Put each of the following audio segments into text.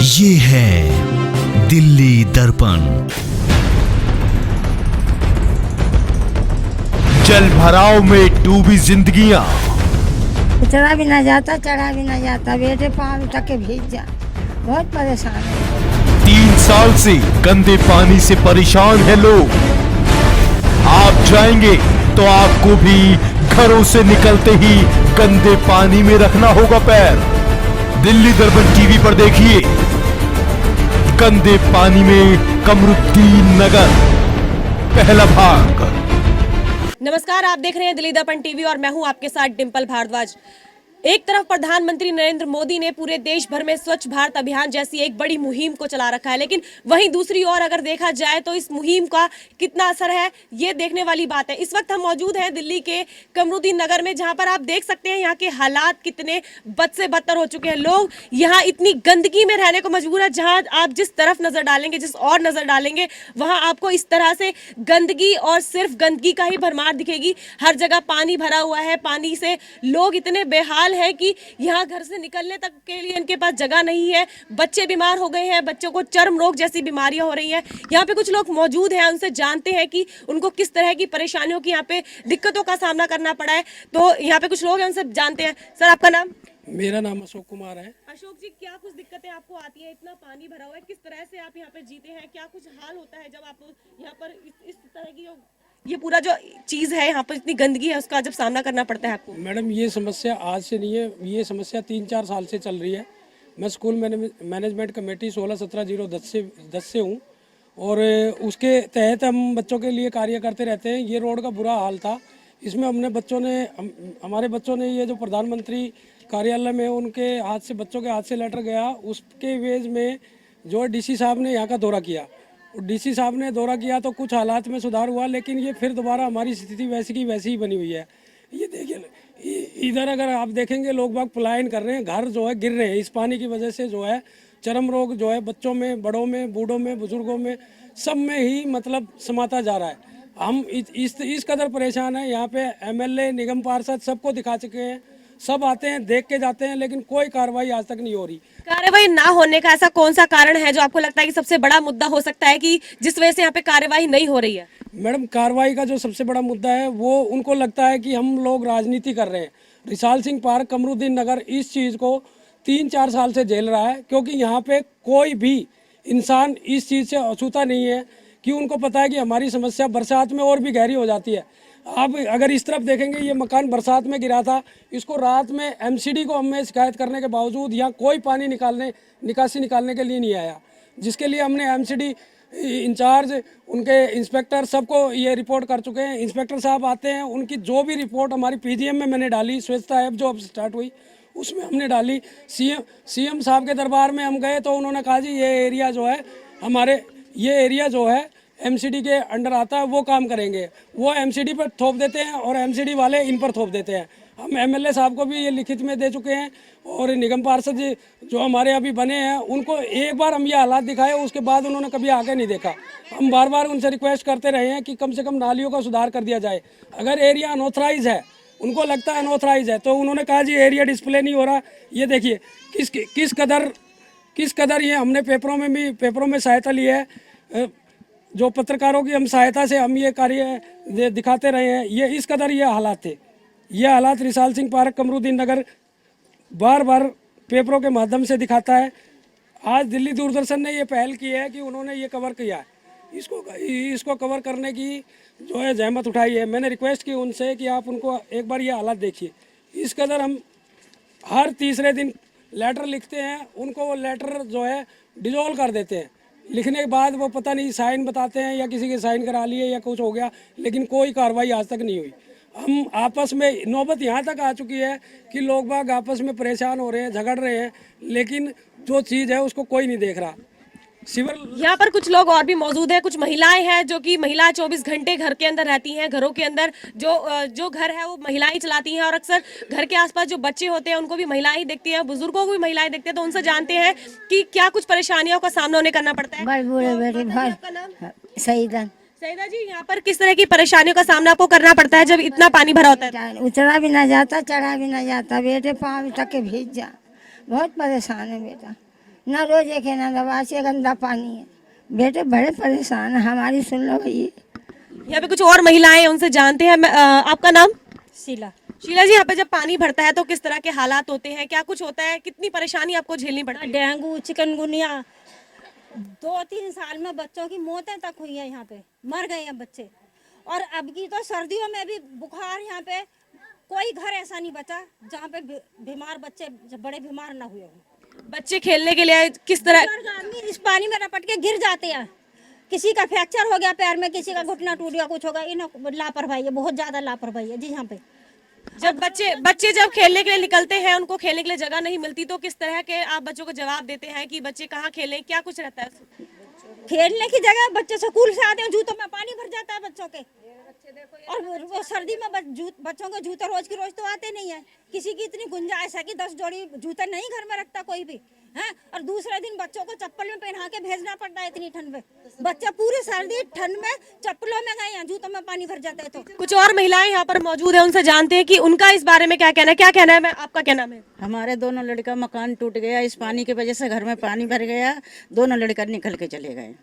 ये है दिल्ली दर्पण। जल भराव में डूबी जिंदगियां, उतरा भी ना जाता, चढ़ा भी ना जाता, बेटे पाँव तक के भीग जा, बहुत परेशान है। 3 साल से गंदे पानी से परेशान है लोग। आप जाएंगे तो आपको भी घरों से निकलते ही गंदे पानी में रखना होगा पैर। दिल्ली दर्पण टीवी पर देखिए गंदे पानी में कमरुद्दीन नगर, पहला भाग। नमस्कार, आप देख रहे हैं दिल्ली दर्पण टीवी और मैं हूं आपके साथ डिंपल भारद्वाज। एक तरफ प्रधानमंत्री नरेंद्र मोदी ने पूरे देश भर में स्वच्छ भारत अभियान जैसी एक बड़ी मुहिम को चला रखा है, लेकिन वहीं दूसरी ओर अगर देखा जाए तो इस मुहिम का कितना असर है ये देखने वाली बात है। इस वक्त हम मौजूद हैं दिल्ली के कमरुद्दीन नगर में, जहां पर आप देख सकते हैं यहाँ के हालात कितने बद से बदतर हो चुके हैं। लोग यहाँ इतनी गंदगी में रहने को मजबूर है। जहाँ आप जिस तरफ नजर डालेंगे, जिस और नजर डालेंगे, वहां आपको इस तरह से गंदगी और सिर्फ गंदगी का ही भरमार दिखेगी। हर जगह पानी भरा हुआ है, पानी से लोग इतने बेहाल है कि यहाँ घर से निकलने तक के लिए इनके पास जगह नहीं है। बच्चे बीमार हो गए हैं, बच्चों को चर्म रोग जैसी बीमारियां हो रही हैं। यहाँ पे कुछ लोग मौजूद हैं, उनसे जानते हैं कि उनको किस तरह की परेशानियों की, यहाँ पे दिक्कतों का सामना करना पड़ा है। तो यहाँ पे कुछ लोग हैं, उनसे जानते हैं। सर, आपका नाम? मेरा नाम अशोक कुमार है। अशोक जी, क्या कुछ दिक्कतें आपको आती हैं? इतना पानी भरा हुआ है, किस तरह से आप यहाँ पे जीते हैं? क्या कुछ हाल होता है जब आप यहाँ पर इस तरह की ये पूरा जो चीज है, यहाँ पर इतनी गंदगी है, उसका जब सामना करना पड़ता है आपको? मैडम, ये समस्या आज से नहीं है, ये समस्या 3-4 साल से चल रही है। मैं स्कूल मैनेजमेंट कमेटी 16-17-0-10 से हूँ और उसके तहत हम बच्चों के लिए कार्य करते रहते हैं। ये रोड का बुरा हाल था, इसमें हमारे बच्चों ने ये जो प्रधानमंत्री कार्यालय में उनके हाथ से, बच्चों के हाथ से लेटर गया, उसके वेज में जो डीसी साहब ने यहाँ का दौरा किया। डीसी साहब ने दौरा किया तो कुछ हालात में सुधार हुआ, लेकिन ये फिर दोबारा हमारी स्थिति वैसी की वैसी ही बनी हुई है। ये देखिए ना, इधर अगर आप देखेंगे लोग बाग पलायन कर रहे हैं, घर जो है गिर रहे हैं इस पानी की वजह से। जो है चर्म रोग जो है बच्चों में, बड़ों में, बूढ़ों में, बुजुर्गों में, सब में ही मतलब समाता जा रहा है। हम इस कदर परेशान हैं। यहाँ पे एमएलए, निगम पार्षद सबको दिखा चुके हैं, सब आते हैं, देख के जाते हैं, लेकिन कोई कार्रवाई आज तक नहीं हो रही। कार्रवाई ना होने का ऐसा कौन सा कारण है जो आपको लगता है कि सबसे बड़ा मुद्दा हो सकता है कि जिस वजह से यहाँ पे कार्रवाई नहीं हो रही है? मैडम, कार्रवाई का जो सबसे बड़ा मुद्दा है वो उनको लगता है कि हम लोग राजनीति कर रहे हैं। रिसाल सिंह पार्क, कमरुद्दीन नगर इस चीज़ को 3-4 साल से झेल रहा है, क्योंकि यहाँ पे कोई भी इंसान इस चीज़ से अछूता नहीं है कि उनको पता है कि हमारी समस्या बरसात में और भी गहरी हो जाती है। आप अगर इस तरफ देखेंगे, ये मकान बरसात में गिरा था, इसको रात में एमसीडी को हमें शिकायत करने के बावजूद यहाँ कोई पानी निकासी निकालने के लिए नहीं आया, जिसके लिए हमने एमसीडी इंचार्ज, उनके इंस्पेक्टर सबको ये रिपोर्ट कर चुके हैं। इंस्पेक्टर साहब आते हैं, उनकी जो भी रिपोर्ट हमारी पीजीएम में मैंने डाली, स्वच्छता ऐप जो अब स्टार्ट हुई उसमें हमने डाली। सीएम साहब के दरबार में हम गए तो उन्होंने कहा जी ये एरिया जो है एमसीडी के अंडर आता है, वो काम करेंगे। वो एमसीडी पर थोप देते हैं और एमसीडी वाले इन पर थोप देते हैं। हम एमएलए साहब को भी ये लिखित में दे चुके हैं और निगम पार्षद जी जो हमारे अभी बने हैं उनको एक बार हम ये हालात दिखाए, उसके बाद उन्होंने कभी आगे नहीं देखा। हम बार बार उनसे रिक्वेस्ट करते रहे हैं कि कम से कम नालियों का सुधार कर दिया जाए। अगर एरिया अनऑथराइज है, उनको लगता है अनऑथराइज है, तो उन्होंने कहा जी एरिया डिस्प्ले नहीं हो रहा। ये देखिए किस कदर ये हमने पेपरों में सहायता ली है, जो पत्रकारों की हम सहायता से हम ये कार्य दिखाते रहे हैं। ये इस कदर ये हालात थे। ये हालात रिसाल सिंह पार्क, कमरुद्दीन नगर बार बार पेपरों के माध्यम से दिखाता है। आज दिल्ली दूरदर्शन ने ये पहल की है कि उन्होंने ये कवर किया है, इसको कवर करने की जो है जहमत उठाई है। मैंने रिक्वेस्ट की उनसे कि आप उनको एक बार ये हालात देखिए। इस कदर हम हर तीसरे दिन लेटर लिखते हैं, उनको वो लेटर जो है डिजोल्व कर देते हैं। लिखने के बाद वो पता नहीं साइन बताते हैं या किसी के साइन करा लिए या कुछ हो गया, लेकिन कोई कार्रवाई आज तक नहीं हुई। हम आपस में, नौबत यहाँ तक आ चुकी है कि लोग बाग आपस में परेशान हो रहे हैं, झगड़ रहे हैं, लेकिन जो चीज़ है उसको कोई नहीं देख रहा। यहाँ पर कुछ लोग और भी मौजूद हैं, कुछ महिलाएं हैं जो कि महिलाएं 24 घंटे घर के अंदर रहती हैं। घरों के अंदर जो घर है वो महिलाएं चलाती हैं और अक्सर घर के आसपास जो बच्चे होते हैं उनको भी महिलाएं ही देखती हैं, बुजुर्गों को भी महिलाएं देखती हैं। तो उनसे जानते हैं कि क्या कुछ परेशानियों का सामना उन्हें करना पड़ता है। बड़े बूढ़े बेटे भर सईदा जी, यहाँ पर किस तरह की परेशानियों का सामना आपको करना पड़ता है जब इतना पानी भरा होता है? उतरा भी ना जाता, चढ़ा भी ना जाता, बेटे पाँव तक के भीग जा, बहुत परेशान है बेटा। ना रोजे के ना दवा से, गंदा पानी है। बेटे बड़े परेशान हैं, हमारी सुन लो भैया। यहाँ पे कुछ और महिलाएं हैं, उनसे जानते हैं। आपका नाम? शीला। शीला जी, यहाँ पे जब पानी भरता है तो किस तरह के हालात होते हैं, क्या कुछ होता है, कितनी परेशानी आपको झेलनी पड़ती है? डेंगू, चिकनगुनिया, 2-3 साल में बच्चों की मौतें तक हुई है, यहाँ पे मर गए हैं बच्चे। और अब की तो सर्दियों में भी बुखार, यहाँ पे कोई घर ऐसा नहीं बचा जहाँ पे बीमार बच्चे, बड़े बीमार ना हुए हों। बच्चे खेलने के लिए किस तरह? आदमी इस पानी में रपट के गिर जाते हैं, किसी का फ्रैक्चर हो गया पैर में, किसी का घुटना टूट गया, कुछ होगा। इन लापरवाही है, बहुत ज्यादा लापरवाही है जी यहाँ पे। जब बच्चे जब खेलने के लिए निकलते हैं, उनको खेलने के लिए जगह नहीं मिलती, तो किस तरह के आप बच्चों को जवाब देते हैं कि बच्चे कहाँ खेलें, क्या कुछ रहता है? खेलने की जगह बच्चे स्कूल से आते हैं, जूतों में पानी भर जाता है बच्चों के। और वो सर्दी में बच्चों के जूते रोज की रोज तो आते नहीं है। किसी की इतनी गुंजाइश है कि 10 जोड़ी जूते नहीं घर में रखता कोई भी है। और दूसरे दिन बच्चों को चप्पल में पहना के भेजना पड़ता है इतनी ठंड में। बच्चे पूरी सर्दी ठंड में चप्पलों में गए हैं, जूतों में पानी भर जाता है। तो कुछ और महिलाएं यहाँ पर मौजूद है, उनसे जानते हैं कि उनका इस बारे में क्या कहना है। क्या कहना है? मैं आपका क्या नाम है? हमारे दोनों लड़का मकान टूट गया, इस पानी की वजह से घर में पानी भर गया, दोनों लड़का निकल के चले गए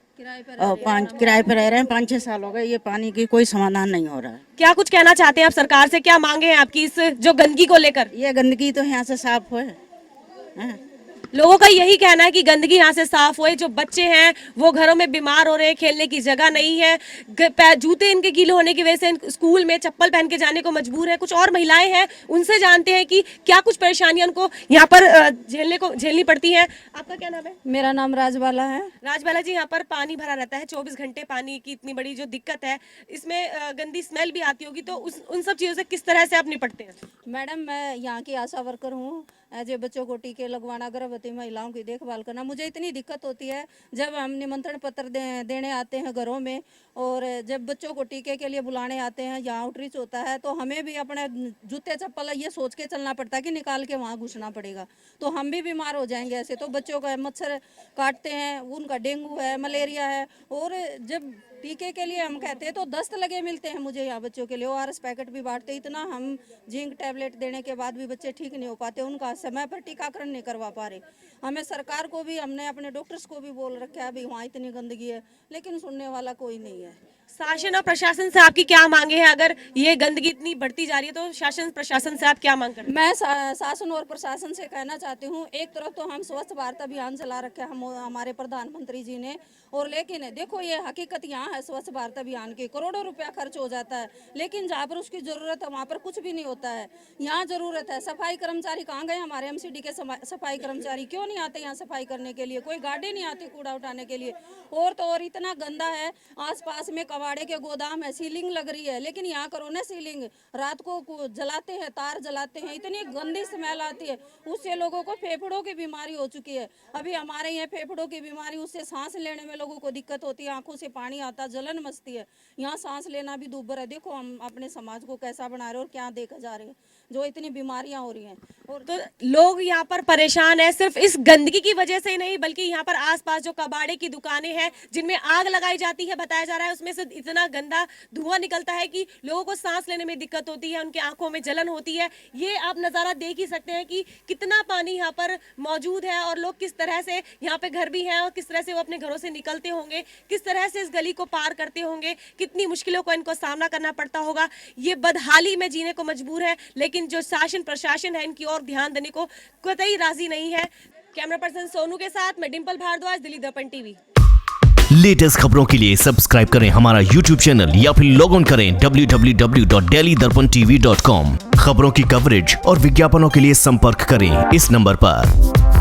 और किराए पर रह रहे हैं। 5-6 साल हो गए, ये पानी की कोई समाधान नहीं हो रहा है। क्या कुछ कहना चाहते हैं आप सरकार से? क्या मांगे हैं आपकी इस जो गंदगी को लेकर? ये गंदगी तो यहाँ से साफ हो। लोगों का यही कहना है कि गंदगी यहाँ से साफ होए। जो बच्चे हैं वो घरों में बीमार हो रहे हैं, खेलने की जगह नहीं है, जूते इनके गीले होने की वजह से स्कूल में चप्पल पहन के जाने को मजबूर है। कुछ और महिलाएं हैं, उनसे जानते हैं कि क्या कुछ परेशानियां उनको यहाँ पर झेलनी पड़ती है। आपका क्या नाम है? मेरा नाम राजबाला है। राजबाला जी, यहाँ पर पानी भरा रहता है 24 घंटे, पानी की इतनी बड़ी जो दिक्कत है, इसमें गंदी स्मेल भी आती होगी, तो उन सब चीजों से किस तरह से आप निपटते हैं? मैडम, मैं यहाँ की आशा वर्कर हूँ। एज ए बच्चों को टीके लगवाना, गर्भवती महिलाओं की देखभाल करना। मुझे इतनी दिक्कत होती है जब हम निमंत्रण पत्र देने आते हैं घरों में, और जब बच्चों को टीके के लिए बुलाने आते हैं, यहाँ आउटरीच होता है, तो हमें भी अपने जूते चप्पल ये सोच के चलना पड़ता है कि निकाल के वहाँ घुसना पड़ेगा, तो हम भी बीमार हो जाएंगे। ऐसे तो बच्चों का मच्छर काटते हैं, उनका डेंगू है, मलेरिया है। और जब टीके के लिए हम कहते हैं तो 10 लगे मिलते हैं मुझे यहाँ बच्चों के लिए। ORS पैकेट भी बांटते, इतना हम जिंक टैबलेट देने के बाद भी बच्चे ठीक नहीं हो पाते, उनका समय पर टीकाकरण नहीं करवा पा रहे। हमें सरकार को भी, हमने अपने डॉक्टर्स को भी बोल रखा है, अभी वहाँ इतनी गंदगी है, लेकिन सुनने वाला कोई नहीं है। शासन और प्रशासन से आपकी क्या मांगे हैं? अगर ये गंदगी इतनी बढ़ती जा रही है तो शासन प्रशासन से आप क्या मांग करते हैं? मैं शासन और प्रशासन से कहना चाहती हूँ, एक तरफ तो हम स्वच्छ भारत अभियान चला रखे हैं हमारे प्रधानमंत्री जी ने, और लेकिन देखो ये हकीकत यहाँ है स्वच्छ भारत अभियान की, करोड़ों रुपया खर्च हो जाता है, लेकिन जहाँ पर उसकी जरूरत है वहाँ पर कुछ भी नहीं होता है। यहाँ जरूरत है, सफाई कर्मचारी कहाँ गए हमारे MCD के सफाई कर्मचारी? क्यों नहीं आते यहाँ सफाई करने के लिए? कोई गाड़ी नहीं आती कूड़ा उठाने के लिए। और तो और इतना गंदा है, आसपास में कबाड़े के गोदाम है, सीलिंग लग रही है, लेकिन यहाँ करो ना सीलिंग, रात को जलाते हैं, तार जलाते हैं, इतनी गंदी स्मेल आती है, उससे लोगों को फेफड़ों की बीमारी हो चुकी है। अभी हमारे यहाँ फेफड़ों की बीमारी, उससे सांस लेने में लोगों को दिक्कत होती है, आंखों से पानी आता, जलन मचती है, यहाँ सांस लेना भी दूभर है। देखो हम अपने समाज को कैसा बना रहे हैं और क्या देखा जा रहे हैं, जो इतनी बीमारियां हो रही हैं। और तो लोग यहाँ पर परेशान है, सिर्फ इस गंदगी की वजह से ही नहीं, बल्कि यहाँ पर आसपास जो कबाड़े की दुकानें हैं जिनमें आग लगाई जाती है, बताया जा रहा है उसमें से इतना गंदा धुआं निकलता है कि लोगों को सांस लेने में दिक्कत होती है, उनकी आंखों में जलन होती है। ये आप नज़ारा देख ही सकते हैं कि कितना पानी यहाँ पर मौजूद है, और लोग किस तरह से यहाँ पे घर भी हैं और किस तरह से वो अपने घरों से निकलते होंगे, किस तरह से इस गली को पार करते होंगे, कितनी मुश्किलों को इनको सामना करना पड़ता होगा। ये बदहाली में जीने को मजबूर है, लेकिन जो शासन प्रशासन है इनकी ओर ध्यान देने को कतई राजी नहीं है। कैमरा पर्सन सोनू के साथ मैं डिंपल भारद्वाज, दिल्ली दर्पण टीवी। लेटेस्ट खबरों के लिए सब्सक्राइब करें हमारा YouTube चैनल या फिर लॉग ऑन करें www.delhidarpantv.com। खबरों की कवरेज और विज्ञापनों के लिए संपर्क करें इस नंबर पर।